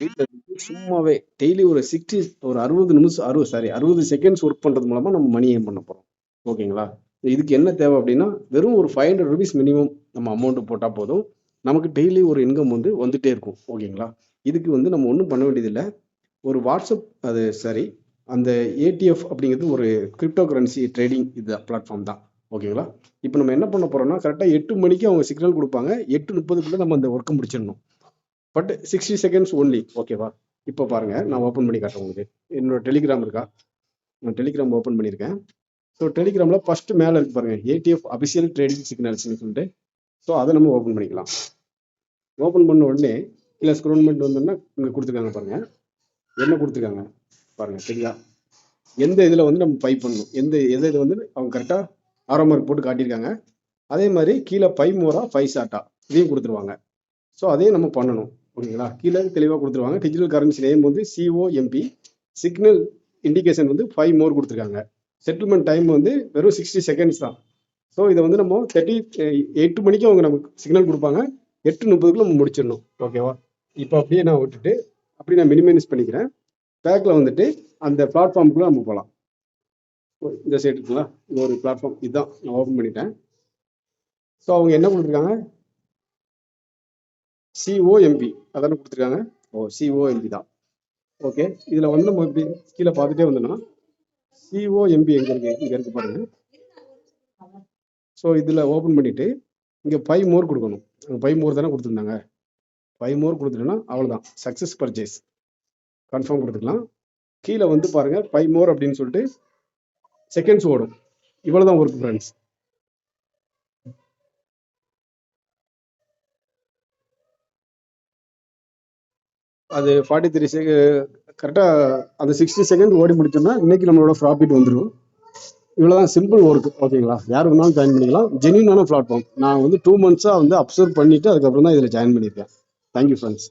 வீட்டில் இருந்து சும்மாவே டெய்லி ஒரு 60 நிமிஷம் 60 செகண்ட்ஸ் ஒர்க் பண்ணுறது மூலமாக நம்ம மணி ஏர்ன் பண்ண போகிறோம். ஓகேங்களா? இதுக்கு என்ன தேவை அப்படின்னா வெறும் ஒரு ₹500 மினிமம் நம்ம அமௌண்ட் போட்டால் போதும். நமக்கு டெய்லி ஒரு இன்கம் வந்துட்டே இருக்கும். ஓகேங்களா? இதுக்கு நம்ம ஒன்றும் பண்ண வேண்டியதில்லை. ஒரு வாட்ஸ்அப் அது சரி அந்த ஏடிஎஃப் அப்படிங்கிறது ஒரு கிரிப்டோ கரன்சி ட்ரேடிங் இது பிளாட்ஃபார்ம் தான். ஓகேங்களா? இப்போ நம்ம என்ன பண்ண போறோம்னா கரெக்டாக 8 மணிக்கு அவங்க சிக்னல் கொடுப்பாங்க. 8:30 நம்ம அந்த ஒர்க்கை முடிச்சிடணும். But 60 seconds only. ஓகேவா? இப்போ பாருங்க, நான் ஓப்பன் பண்ணி காட்டுறேன் உங்களுக்கு. என்னோட டெலிகிராம் இருக்கா? நான் டெலிகிராம் ஓப்பன் பண்ணியிருக்கேன். ஸோ டெலிகிராமில் ஃபர்ஸ்ட் மேலே இருக்கு பாருங்க, ஏடிஎஃப் அபிஷியல் ட்ரேடிங் சிக்னல்ஸ்னு சொல்லிட்டு. ஸோ அதை நம்ம ஓப்பன் பண்ணிக்கலாம். ஓப்பன் பண்ண உடனே இல்லை ஸ்க்ரோல் பண்ணிட்டு வந்தோம்னா இங்கே கொடுத்துருக்காங்க பாருங்க, என்ன கொடுத்துருக்காங்க பாருங்க. சரியா? எந்த இதில் நம்ம பை பண்ணணும், எது அவங்க கரெக்டாக ஆரோ மார்க் போட்டு காட்டியிருக்காங்க. அதே மாதிரி கீழே 5 மோரா 5 ஷார்ட்டா இதையும் கொடுத்துருவாங்க. ஸோ அதையும் நம்ம பண்ணணும். ஓகேங்களா? கீழே தெளிவாக கொடுத்துருவாங்க. Digital currency name COMP, signal indication 5 மோர் கொடுத்துருக்காங்க. செட்டில்மெண்ட் டைம் வெறும் 60 செகண்ட்ஸ் தான். ஸோ இதை நம்ம 8 மணிக்கு அவங்க நமக்கு சிக்னல் கொடுப்பாங்க. 8:30 நம்ம முடிச்சிடணும். ஓகேவா? இப்போ அப்படியே நான் விட்டுட்டு அப்படி நான் மினிமைஸ் பண்ணிக்கிறேன். பேக்கில் அந்த பிளாட்ஃபார்முக்குள்ள நம்ம போகலாம். இந்த சைடு இருக்குங்களா, இது ஒரு பிளாட்ஃபார்ம். இதுதான் நான் ஓப்பன் பண்ணிட்டேன். ஸோ அவங்க என்ன கொடுத்துருக்காங்க, COMP அதானே கொடுத்துருக்காங்க. COMP தான். ஓகே, இதில் நம்ம இப்படி கீழே பார்த்துட்டே வந்தோம்னா COMP எங்கே இருக்கு, இங்கே இருக்கு பாருங்க. ஸோ இதில் ஓப்பன் பண்ணிட்டு இங்கே 5 மோர் கொடுக்கணும். 5 மோர் தானே கொடுத்துருந்தாங்க. 5 மோர் கொடுத்துட்டோன்னா அவ்வளோதான், சக்ஸஸ் பர்ச்சேஸ் கன்ஃபார்ம் கொடுத்துக்கலாம். கீழே பாருங்க 5 மோர் அப்படின்னு சொல்லிட்டு செகண்ட்ஸ் ஓடும். இவ்வளோதான் ஒர்க் ஃப்ரெண்ட்ஸ். அது 43 கரெக்டாக அந்த 60 செகண்ட் ஓடி முடிச்சோம்னா இன்னைக்கு நம்மளோட ப்ராஃபிட் வந்துடும். இவ்வளோதான் சிம்பிள் ஒர்க். ஓகேங்களா? யார் வேணாலும் ஜாயின் பண்ணிக்கலாம். ஜென்யூனான பிளாட்ஃபார்ம். நான் 2 மந்த்ஸாக அப்சர்வ் பண்ணிட்டு அதுக்கப்புறம் தான் இதில் ஜாயின் பண்ணியிருக்கேன். Thank you friends.